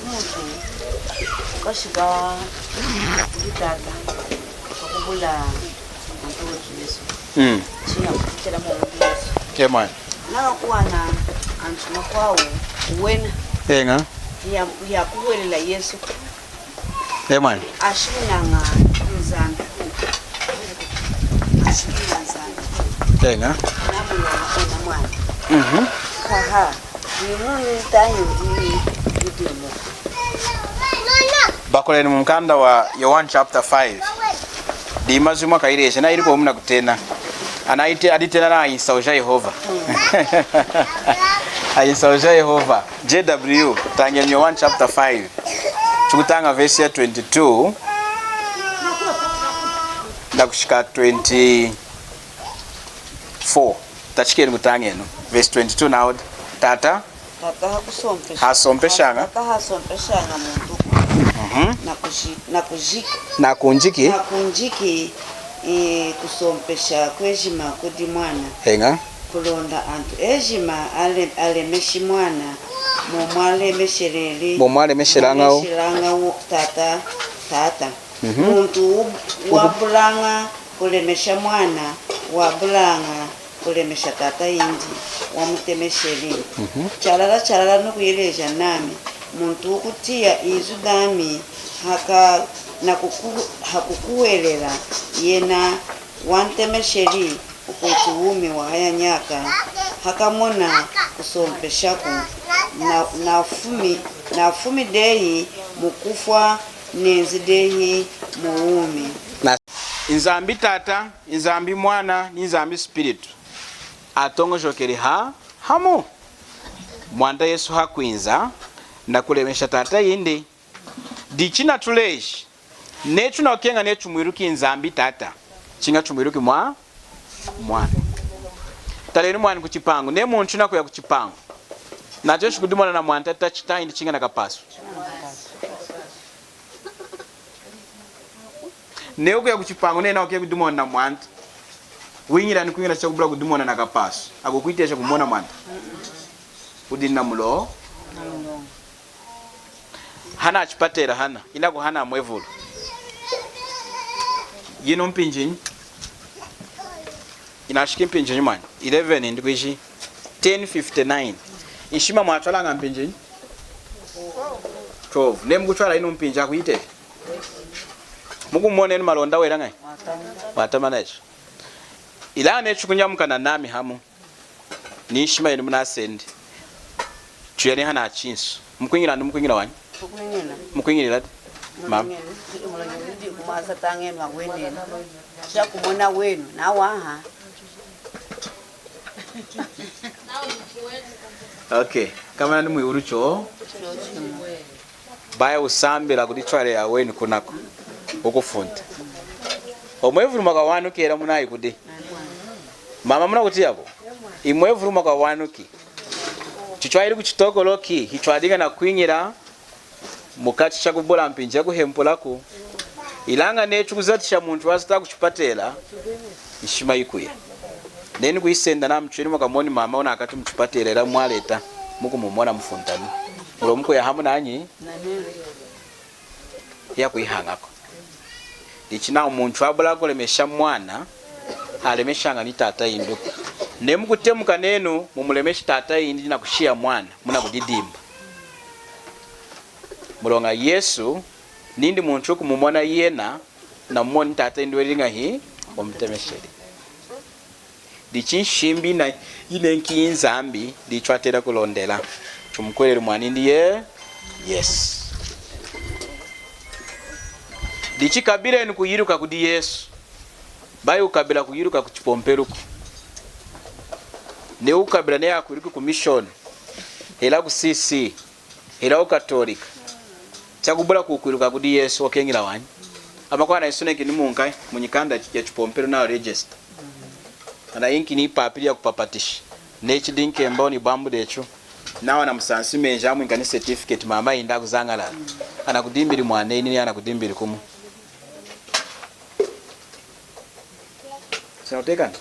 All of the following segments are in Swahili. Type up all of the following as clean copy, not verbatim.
Mutu kashiba litata kubula antu Yesu. China kutela mu Yesu. Kemana? Na kuwana antu makwao wena. Enga. Ya kuwelela Yesu. Kemana? Ashunanga nzanga. Enga. Namu na mwana. Kaha. Ni tayo ni Bakoleni mu mkanda wa Yohana chapter 5. Dimazuma kairese na ilipo muna kutena. Anaite aditena na ayisauja Yehova. Ayisauja Yehova. JW tangia Yohana chapter 5. Tukutanga verse ya 22 na kushika 24. Tachikeni kutangeno. Verse 22 now. Tata hasompeshanga muntu nakunjiki kusompesha kwejima kudi mwana henga kulonda antu ejima alemeshi mwana momwalemesheranga tata muntu wabulanga kulemesha mwana wabulanga kulemesha tata yindi wamutemesheri chalala nokuyeleja nami muntu ukutia izu dami hakukuwelela yena wantemesheri ukutuumi wa haya nyaka hakamona kusompeshaku na fumi dehi mukufwa nenzi dehi muumi. Inzambi tata, inzambi mwana, inzambi spiritu atongo jokeri hamu mwanda Yesu hakwinza na kulemesha tata yindi dichina tuleji nechu na okenga nechu mwiruki inzambi tata chinga chumwiruki mwana taleni mwana kuchipangu ne muntu na kuya kuchipangu na joshi kudumana na mwana tata chita indi chinga nakapasu ne okuya kuchipangu ne na okuya kudumana na mwana wingira ni kuingira chakubula kudumona na kapasu akukuitesha kumona mwana udina mulo hana achipatera hana inako hana mwevulu yino mpinjini inashiki mpinjini mwana 11 ndikuishi 10:59 ishima mwatwala mpinjini 12 nemukutwala ino mpinja akuite mukumone ni malonda wera ngai watamanacho ila nechukunyamukana nami hamu nishima yenu munasendi tuyani hana chinsu mukwingira wani mukwingira lati mama kumaza tangen wa wene cha kumona wenu na waha okay kama ni muirucho baya usambira kuditwale ya wenu kunako ukufunda omwevuru maka wanu kera munayi kudi mama muna kuti yabo imwevuru maka wanu ki chichwairi kuchitokoloki hichwadinga na kuinyira mukati chakubola mpinja kuhempolako ilanga nechu kuzatisha muntu wasita kuchipatela ishima ikuya neni kuisenda na mchweni makamoni mama una akati mchipatela ila mwaleta muku mumona mfuntani ulo mko ya hamu nanyi ya kuihangako ichina umuntu wabula kulemesha mwana alemeshanga ni tata indu nemukutemuka nenu mumulemesha tata indi na kushia mwana muna kudidimba mulonga Yesu nindi muntu kumumona yena na mumoni tata indi weringa hi omutemesheri dichinshimbi na inenki inzambi dichwatera kulondela chumukwelera mwana indi yes dichikabira ni kuyiruka kudi Yesu bayo ukabila kuyiruka kuchipomperuko ne ukabila ne yakuriku ku mission hela ku CC hela ku Katolika chakubula kukuiruka kudi Yesu okengira wanyi amakwana isoneke ni munkai munyikanda ya chipompero na register ana yinki ni papiri ya kupapatisha ne chidinke mboni bambu decho nawa na musansi menja mu ngani certificate mama inda kuzangala ana kudimbiri mwana ini ana kudimbiri kumu sautekan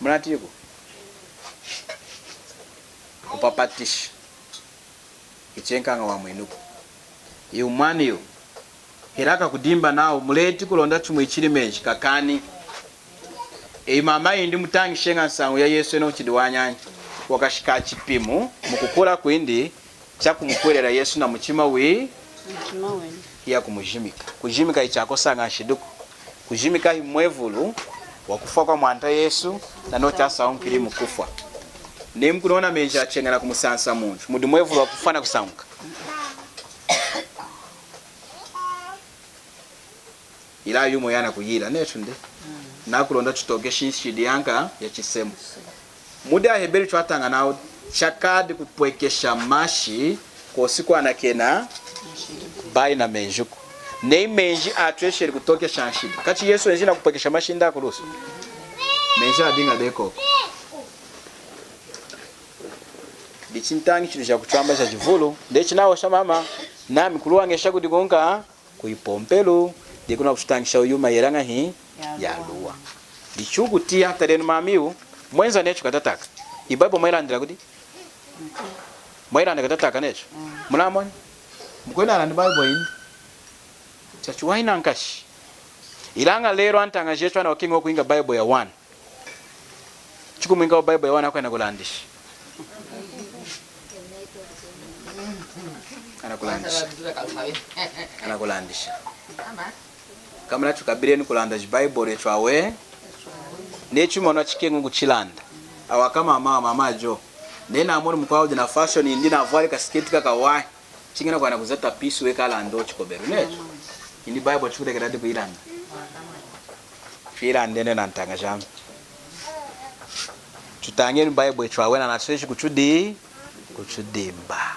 mnatiko kupapatisha ichenkanga wa mwenuko iyo mwana iyo heraka kudimba nawo muleti kulonda chumwe chiri menji kakani mama indi mutangi shenga nsangu ya Yesu eno chidiwanyanya wakashika chipimo mukukula kwindi cha kumukwerera Yesu na muchima we ya kumujimika kujimika ichako sanga shiduko kujimika imwevulu wakufa kwa mwanta Yesu na no chasa onkiri mukufa nemkuona menja achengana kumusansa muntu mudi mwevulu wakufana kusanguka ila yumo yana kuyila netu nde nakulonda tutoke shishidi yanga ya chisemu muda heberi twatanga nawo chakadi kupwekesha mashi kwa siku anakena bai na menjuko nei menji atwesheri kutoke shanshidi kati Yesu enjina kupwekesha mashi nda kurusu menja adinga deko dichintangi chitu cha kuchamba cha chivulu ndechi nawo shamama nami kuluwangesha kudigonga kuipompelu dikuna kustangisha uyuma yeranga hii ya luwa dichugutia tarenu mamiu mwenza necho katataka ibaibo mwairandira kudi mwairandira katataka necho munamoni mkwena arandi baibo ini chachuwaina nkashi ilanga lero antanga jecho ana wakingo kuinga baibo ya 1 chuku mwinga wa baibo ya 1 akwena kulandisha anakulandisha kama nacho kabireni kulanda Bible lecho awe nechi mwana chikengu kuchilanda awakama mama jo nena amuri mkwao dina fashion indi na vale ka skate kaka wa chingena kwa nakuzata piece we kala ndo chikoberu necho indi Bible chukule kadade kuilanda fira ndene na ntanga jam tutangeni Bible lecho awe na nacheshi kuchudimba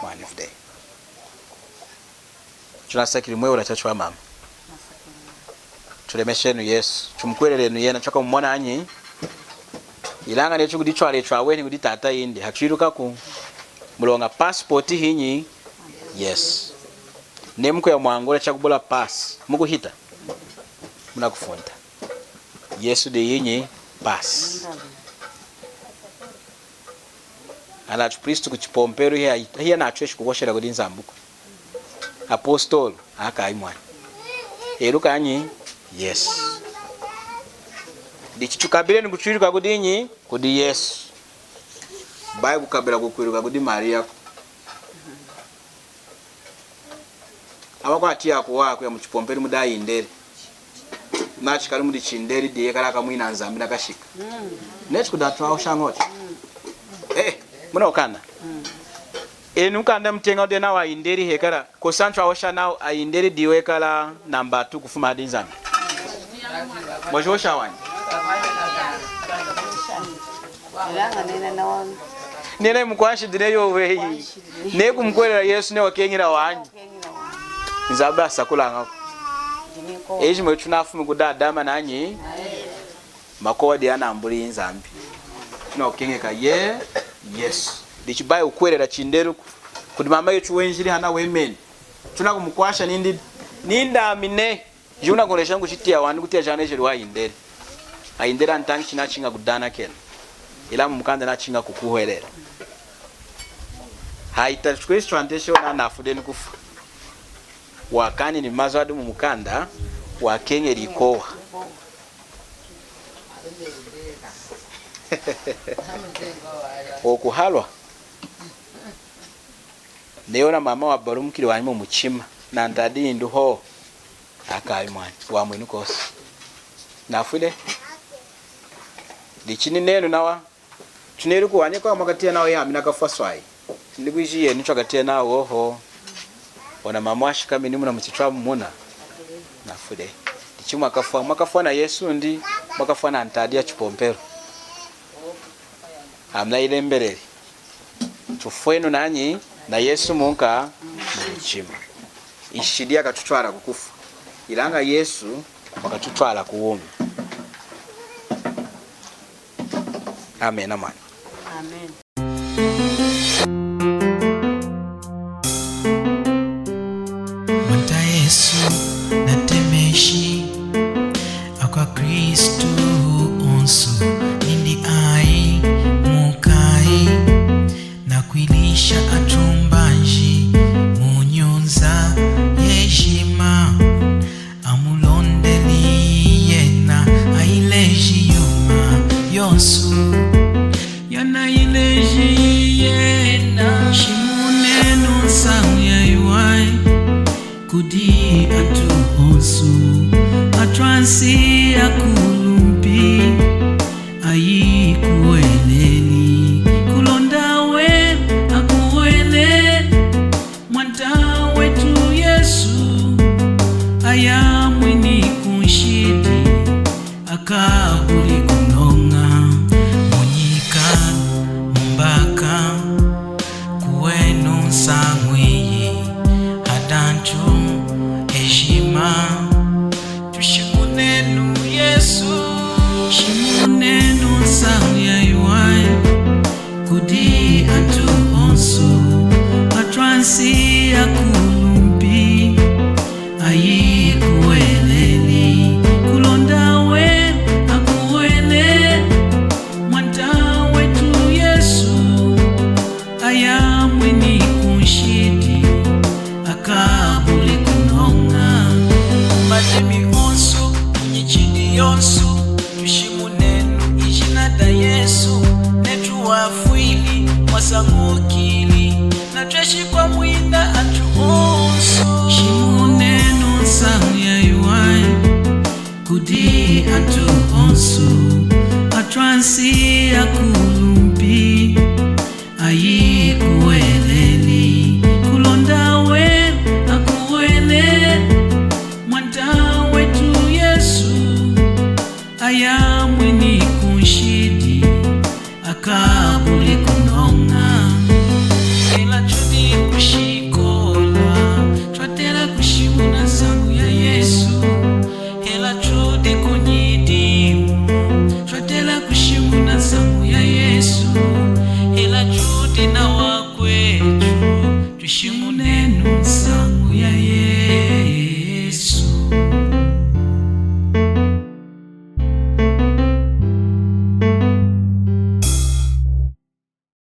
one of day tunasakiri mwe ulachacho wa mama tulemeshenu Yesu tumkwelelenu yena chaka mmona anyi ilanga lecho kudichwa lecho aweni kudi tata indi hachiruka ku mulonga passport hinyi yes nemko ya mwangola chakubula pass mukuhita munakufunta Yesu de yinyi pass ala Kristo kuchipompero hiya na chweshi kukoshera kudi nzambuko apostol aka imwana eruka anyi yes dichitukabire nikuchwiruka kudinyi kudi Yesu bai kukabira kukwiruka kudi Maria abakwati akuwa ya muchipompero mudai indere nachi kali mudi chinderi diye kala kamwina nzambi nakashika nechi kudatwa ushangoti muna ukanda enu kanda mtenga de na wa inderi hekara ko sanchwa osha na inderi diwe kala namba 2 kufuma hadi nzambi mojosha wani ilanga nena nawana nene mkwashi dineyo weyi ne kumkwelera Yesu ne wakengira wanyi nzamba asakula ngako eji mwe tunafume kudadama nanyi makodi ana ambuli nzambi tuna okengeka yes dichibaye ukwelera chinderu kuti mama yetu wenjiri hana women tuna kumkwasha ninda mine juna kolesha nguchitia wanu kutia jana chiri wa indere aindera antangi china chinga kudana kena ila mukanda na chinga kukuhwerera haita Kristo antesho na nafudeni kufa wakani ni mazwadu mukanda wakenge likowa okuhalwa neona mama wa barumukiri wanyu muchima na ndadi nduho akayi mwana wa mwenu kosi nafude lichini nenu nawa tuneri kuwanye kwa makatia nawo yami nakafaswai ndikuijiye nicho katia nawo ho ona mama ashika mini muna mchitwa muna nafude lichimu makafua na Yesu ndi makafua na antadi ya chipompero amna ile mbeleli tufwenu nanyi na Yesu munka mchima ishidia katutwala kukufa ilanga Yesu wakatutwala kuwumi amen amen amen Mata Yesu natemeshi akwa Kristo onso nindi ai yonsu yana ileji yena shimunenu sang yaiwai kudi atu onsu atransi akulumpi ayi kueleli kulondawe akuele mwanta wetu Yesu aya mwini kunshidi akabuli kunonga munyika mbaka kuwenu sangwiyi adanchu heshima tushimunenu Yesu shimunenu sangyaiwai kudi atu onsu atransi akulumpi ayi kueleli kulondawe akuele mwanta wetu Yesu aya mwini kunshidi akabuli kunonga matemi onsu nyichidi yonsu tushimunenu ijinada Yesu netu wafwili mwasangukili na tweshikwa mwinda atu onsu shimunenu sangyaiwai kudi atu onsu atransi akulumpi ayi kueleli kulondawe akuele mwanta wetu Yesu aya mwini kunshidi akabuli